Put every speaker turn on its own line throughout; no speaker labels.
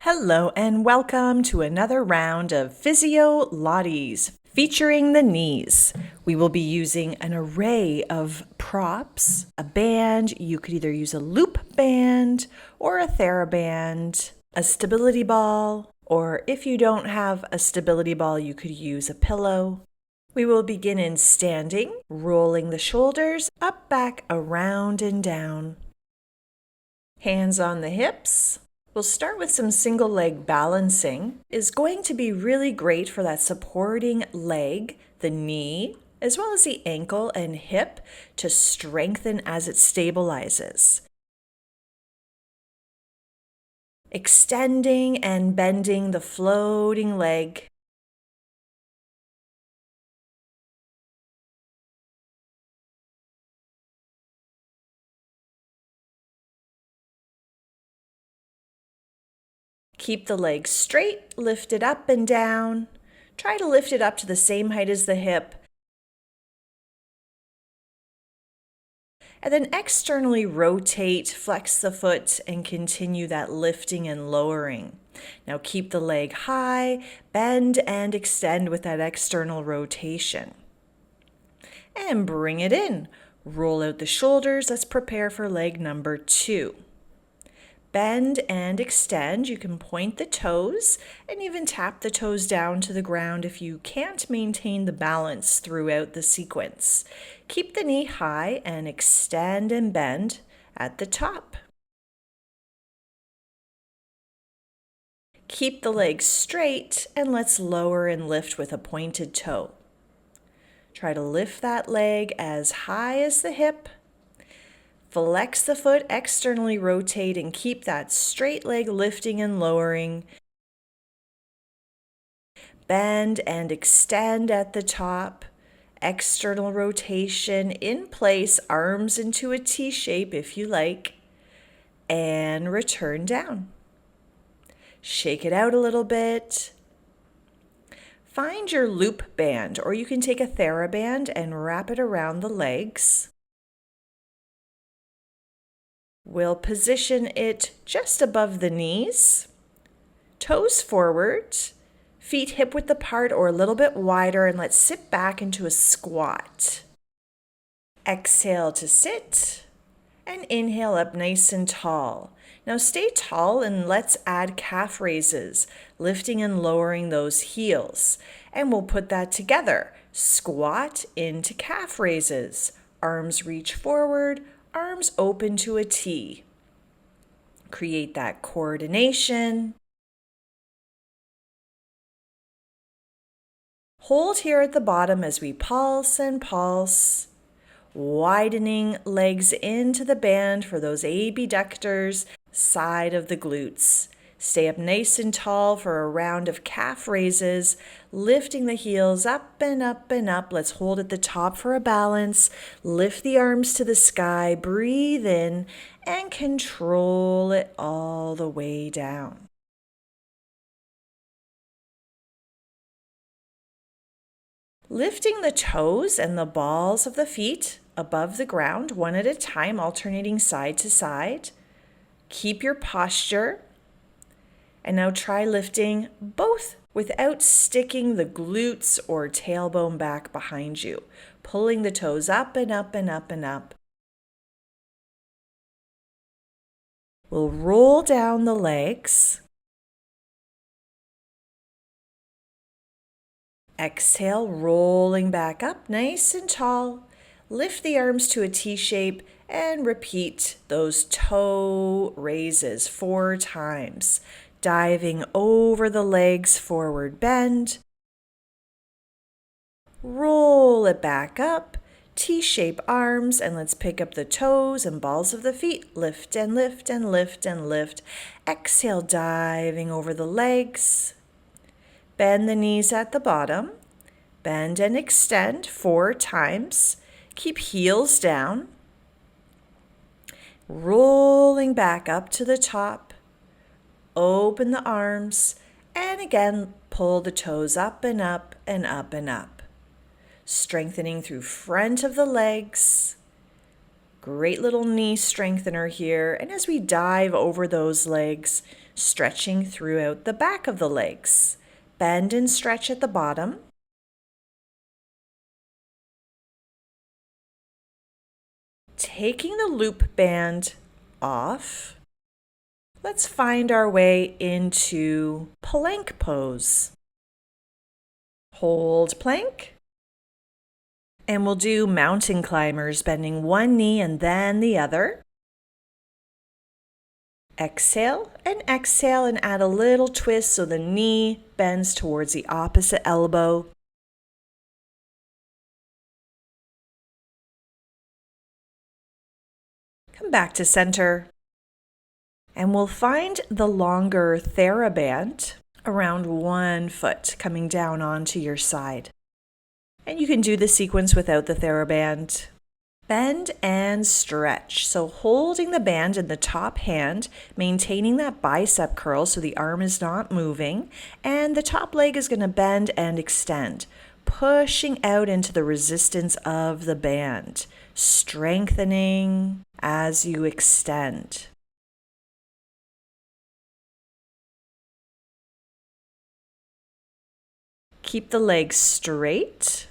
Hello and welcome to another round of Physiolates featuring the knees. We will be using an array of props, a band. You could either use a loop band or a theraband, a stability ball, or if you don't have a stability ball, you could use a pillow. We will begin in standing, rolling the shoulders up, back, around, and down. Hands on the hips. We'll start with some single leg balancing. Is going to be really great for that supporting leg, the knee, as well as the ankle and hip to strengthen as it stabilizes. Extending and bending the floating leg. Keep the leg straight, lift it up and down. Try to lift it up to the same height as the hip. And then externally rotate, flex the foot, and continue that lifting and lowering. Now keep the leg high, bend and extend with that external rotation. And bring it in. Roll out the shoulders. Let's prepare for leg number 2. Bend and extend. You can point the toes and even tap the toes down to the ground if you can't maintain the balance throughout the sequence. Keep the knee high and extend and bend at the top. Keep the legs straight and let's lower and lift with a pointed toe. Try to lift that leg as high as the hip. Flex the foot, externally rotate, and keep that straight leg lifting and lowering. Bend and extend at the top. External rotation in place, arms into a T shape if you like, and return down. Shake it out a little bit. Find your loop band, or you can take a theraband and wrap it around the legs. We'll position it just above the knees, toes forward, feet hip width apart or a little bit wider, and let's sit back into a squat. Exhale to sit and inhale up nice and tall. Now stay tall and let's add calf raises, lifting and lowering those heels. And we'll put that together. Squat into calf raises. Arms reach forward, arms open to a T. Create that coordination. Hold here at the bottom as we pulse and pulse, widening legs into the band for those abductors, side of the glutes. Stay up nice and tall for a round of calf raises, lifting the heels up and up and up. Let's hold at the top for a balance. Lift the arms to the sky, breathe in, and control it all the way down. Lifting the toes and the balls of the feet above the ground, one at a time, alternating side to side. Keep your posture. And now try lifting both without sticking the glutes or tailbone back behind you. Pulling the toes up and up and up and up. We'll roll down the legs. Exhale, rolling back up nice and tall. Lift the arms to a T shape and repeat those toe raises 4 times. Diving over the legs, forward bend. Roll it back up, T-shape arms, and let's pick up the toes and balls of the feet. Lift and lift and lift and lift. Exhale, diving over the legs. Bend the knees at the bottom. Bend and extend 4 times. Keep heels down. Rolling back up to the top. Open the arms, and again, pull the toes up and up and up and up. Strengthening through front of the legs. Great little knee strengthener here. And as we dive over those legs, stretching throughout the back of the legs. Bend and stretch at the bottom. Taking the loop band off, let's find our way into plank pose. Hold plank. And we'll do mountain climbers, bending one knee and then the other. Exhale and add a little twist so the knee bends towards the opposite elbow. Come back to center. And we'll find the longer theraband around 1 foot coming down onto your side. And you can do the sequence without the theraband. Bend and stretch. So holding the band in the top hand, maintaining that bicep curl so the arm is not moving, and the top leg is going to bend and extend, pushing out into the resistance of the band, strengthening as you extend. Keep the legs straight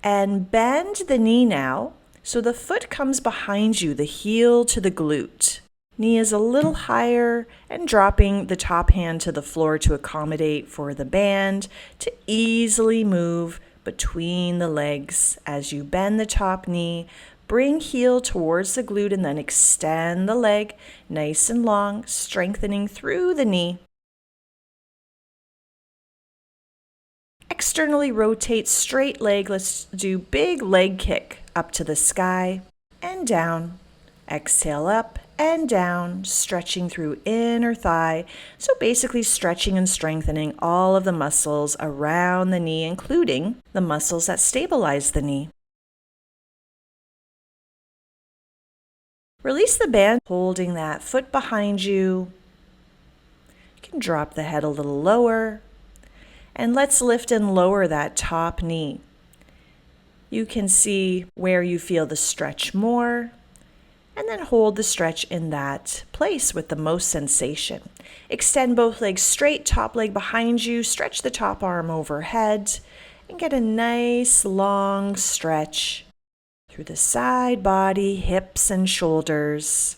and bend the knee now so the foot comes behind you, the heel to the glute. Knee is a little higher and dropping the top hand to the floor to accommodate for the band to easily move between the legs. As you bend the top knee, bring heel towards the glute and then extend the leg nice and long, strengthening through the knee. Externally rotate straight leg. Let's do big leg kick up to the sky and down. Exhale up and down, stretching through inner thigh. So basically stretching and strengthening all of the muscles around the knee, including the muscles that stabilize the knee. Release the band, holding that foot behind you. You can drop the head a little lower. And let's lift and lower that top knee. You can see where you feel the stretch more, and then hold the stretch in that place with the most sensation. Extend both legs straight, top leg behind you, stretch the top arm overhead, and get a nice long stretch through the side body, hips and shoulders.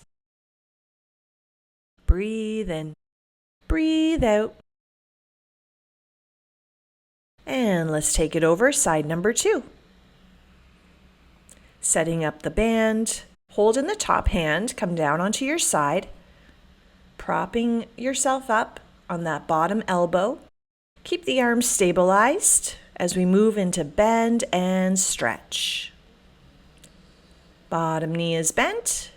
Breathe in, breathe out. And let's take it over side number 2. Setting up the band, hold in the top hand, come down onto your side, propping yourself up on that bottom elbow. Keep the arms stabilized as we move into bend and stretch. Bottom knee is bent,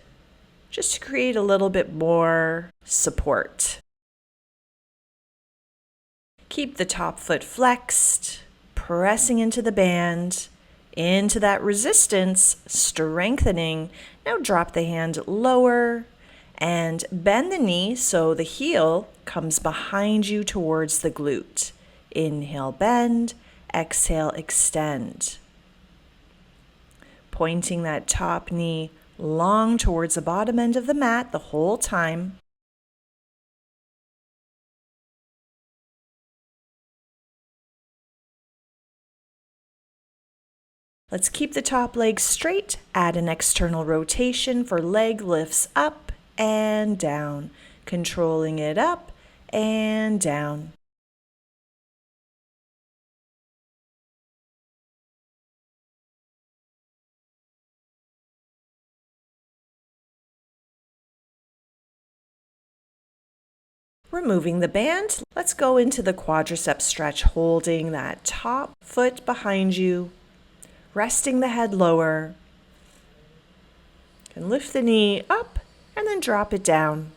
just to create a little bit more support. Keep the top foot flexed, pressing into the band, into that resistance, strengthening. Now drop the hand lower and bend the knee so the heel comes behind you towards the glute. Inhale, bend, exhale, extend. Pointing that top knee long towards the bottom end of the mat the whole time. Let's keep the top leg straight, add an external rotation for leg lifts up and down, controlling it up and down. Removing the band, let's go into the quadricep stretch, holding that top foot behind you, resting the head lower. And lift the knee up and then drop it down.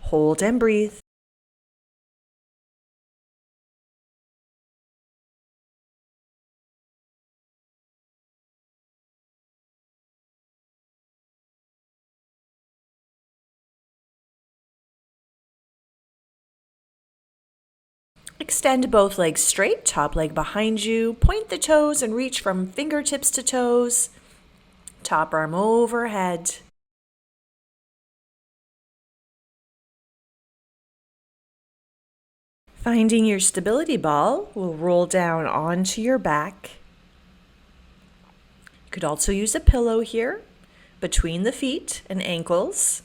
Hold and breathe. Extend both legs straight, top leg behind you. Point the toes and reach from fingertips to toes. Top arm overhead. Finding your stability ball, will roll down onto your back. You could also use a pillow here between the feet and ankles.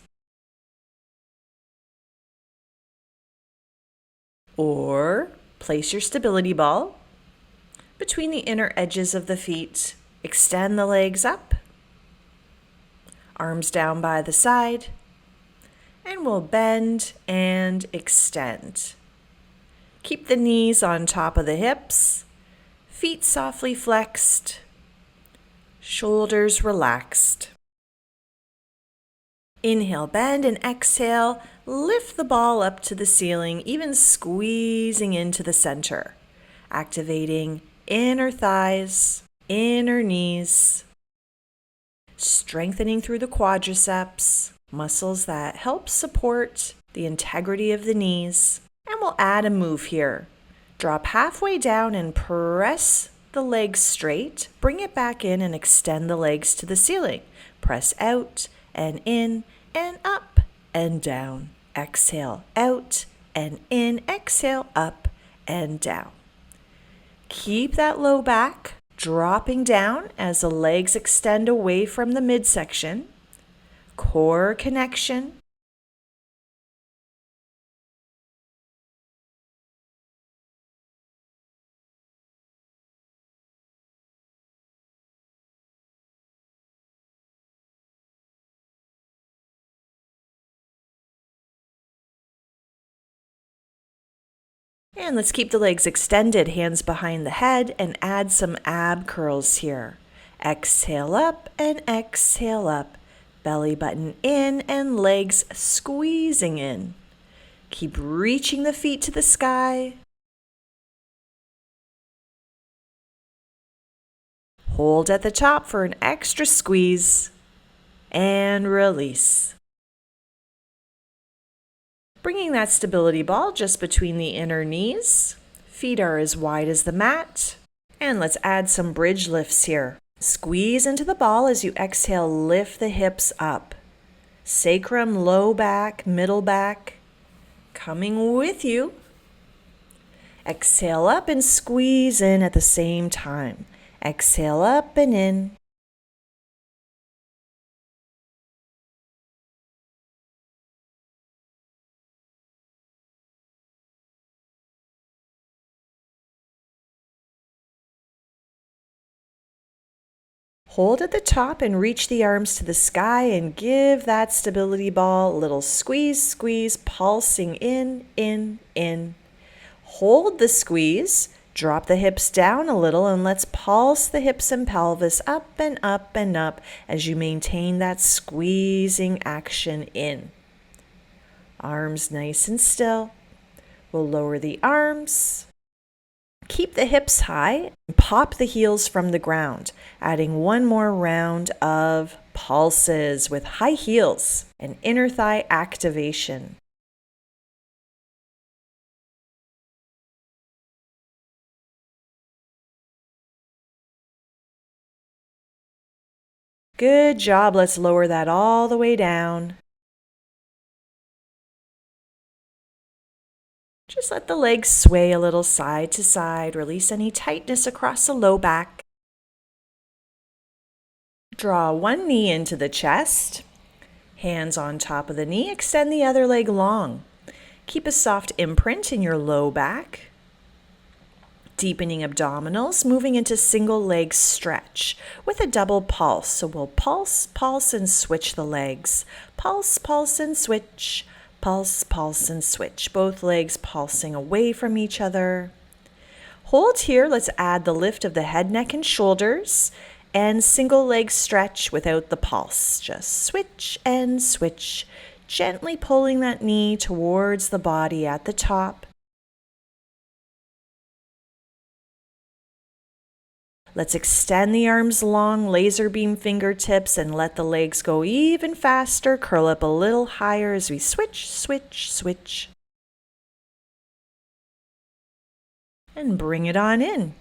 Or place your stability ball between the inner edges of the feet. Extend the legs up, arms down by the side, and we'll bend and extend. Keep the knees on top of the hips, feet softly flexed, shoulders relaxed. Inhale, bend, and exhale, lift the ball up to the ceiling, even squeezing into the center, activating inner thighs, inner knees, strengthening through the quadriceps, muscles that help support the integrity of the knees. And we'll add a move here. Drop halfway down and press the legs straight. Bring it back in and extend the legs to the ceiling. Press out and in and up and down. Exhale out and in. Exhale up and down. Keep that low back dropping down as the legs extend away from the midsection. Core connection. And let's keep the legs extended, hands behind the head, and add some ab curls here. Exhale up and exhale up. Belly button in and legs squeezing in. Keep reaching the feet to the sky. Hold at the top for an extra squeeze and release. Bringing that stability ball just between the inner knees. Feet are as wide as the mat. And let's add some bridge lifts here. Squeeze into the ball as you exhale, lift the hips up. Sacrum, low back, middle back, coming with you. Exhale up and squeeze in at the same time. Exhale up and in. Hold at the top and reach the arms to the sky and give that stability ball a little squeeze, squeeze, pulsing in, in. Hold the squeeze, drop the hips down a little, and let's pulse the hips and pelvis up and up and up as you maintain that squeezing action in. Arms nice and still. We'll lower the arms. Keep the hips high and pop the heels from the ground, adding one more round of pulses with high heels and inner thigh activation. Good job. Let's lower that all the way down. Just let the legs sway a little side to side. Release any tightness across the low back. Draw one knee into the chest. Hands on top of the knee. Extend the other leg long. Keep a soft imprint in your low back. Deepening abdominals, moving into single leg stretch with a double pulse. So we'll pulse, pulse, and switch the legs. Pulse, pulse, and switch. Pulse, pulse, and switch. Both legs pulsing away from each other. Hold here. Let's add the lift of the head, neck, and shoulders. And single leg stretch without the pulse. Just switch and switch. Gently pulling that knee towards the body at the top. Let's extend the arms long, laser beam fingertips, and let the legs go even faster. Curl up a little higher as we switch, switch, switch. and bring it on in.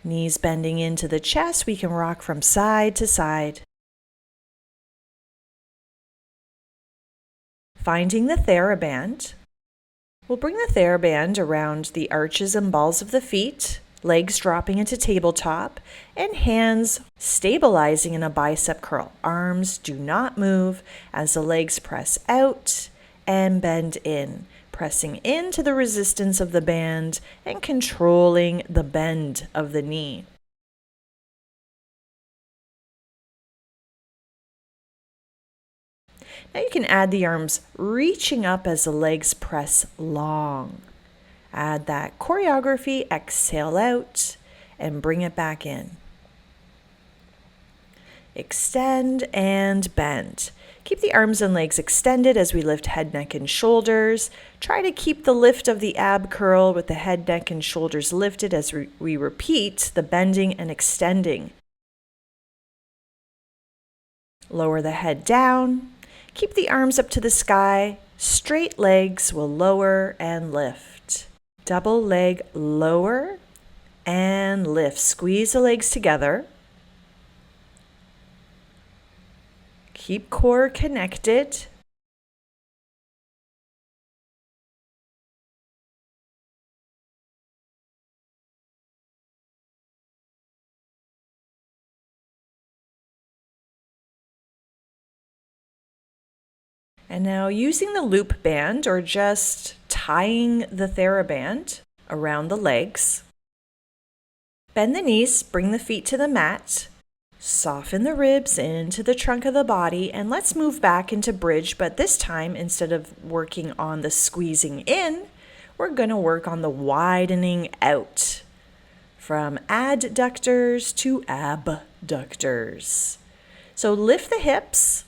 Knees bending into the chest, we can rock from side to side. Finding the theraband. We'll bring the theraband around the arches and balls of the feet, legs dropping into tabletop, and hands stabilizing in a bicep curl. Arms do not move as the legs press out and bend in, pressing into the resistance of the band and controlling the bend of the knee. Now you can add the arms reaching up as the legs press long. Add that choreography, exhale out, and bring it back in. Extend and bend. Keep the arms and legs extended as we lift head, neck, and shoulders. Try to keep the lift of the ab curl with the head, neck, and shoulders lifted as we repeat the bending and extending. Lower the head down. Keep the arms up to the sky. Straight legs will lower and lift. Double leg lower and lift. Squeeze the legs together. Keep core connected. And now using the loop band or just tying the theraband around the legs. Bend the knees, bring the feet to the mat. Soften the ribs into the trunk of the body, and let's move back into bridge, but this time instead of working on the squeezing in, we're going to work on the widening out from adductors to abductors. So lift the hips,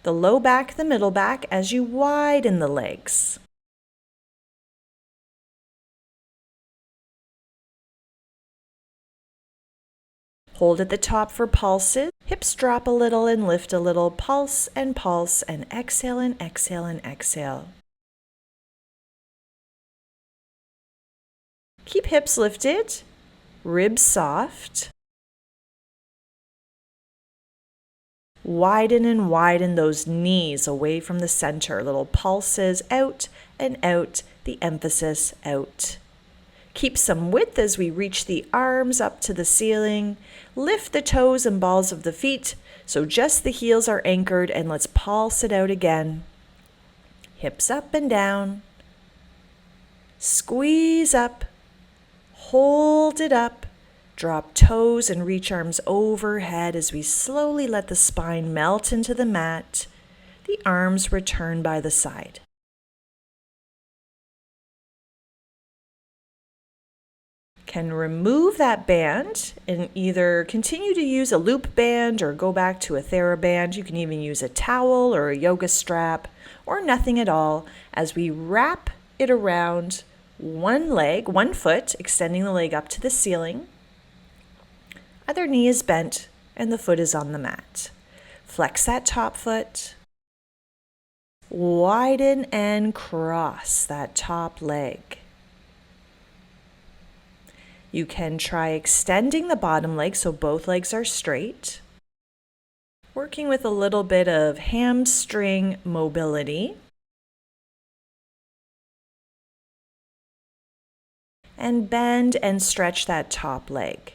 the low back, the middle back as you widen the legs. Hold at the top for pulses. Hips drop a little and lift a little. Pulse, and exhale and exhale and exhale. Keep hips lifted, ribs soft. Widen and widen those knees away from the center. Little pulses out and out, the emphasis out. Keep some width as we reach the arms up to the ceiling. Lift the toes and balls of the feet so just the heels are anchored, and let's pulse it out again. Hips up and down. Squeeze up. Hold it up. Drop toes and reach arms overhead as we slowly let the spine melt into the mat. The arms return by the side. Can remove that band and either continue to use a loop band or go back to a theraband. You can even use a towel or a yoga strap or nothing at all as we wrap it around one leg, one foot, extending the leg up to the ceiling. Other knee is bent and the foot is on the mat. Flex that top foot. Widen and cross that top leg. You can try extending the bottom leg so both legs are straight. Working with a little bit of hamstring mobility. And bend and stretch that top leg.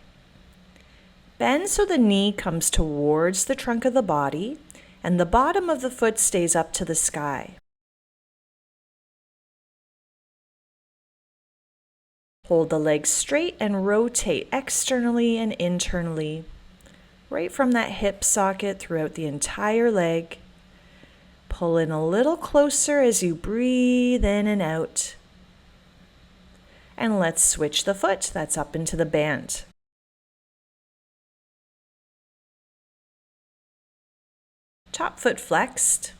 Bend so the knee comes towards the trunk of the body and the bottom of the foot stays up to the sky. Hold the legs straight and rotate externally and internally, right from that hip socket throughout the entire leg. Pull in a little closer as you breathe in and out. And let's switch the foot that's up into the band. Top foot flexed.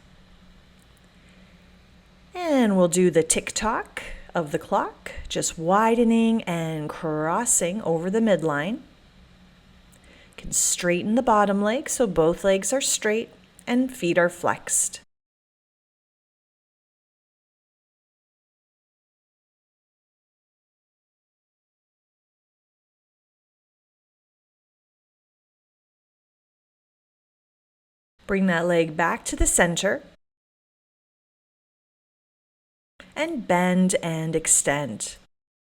And we'll do the tick-tock of the clock, just widening and crossing over the midline. You can straighten the bottom leg so both legs are straight and feet are flexed. Bring that leg back to the center and bend and extend.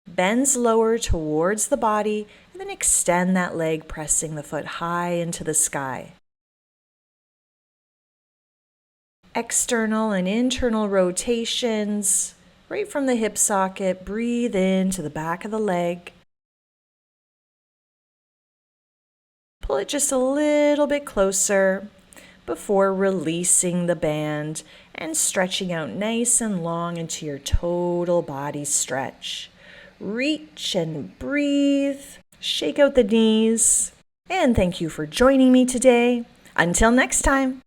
Bends lower towards the body and then extend that leg, pressing the foot high into the sky. External and internal rotations right from the hip socket. Breathe into the back of the leg. Pull it just a little bit closer before releasing the band and stretching out nice and long into your total body stretch. Reach and breathe. Shake out the knees. And thank you for joining me today. Until next time.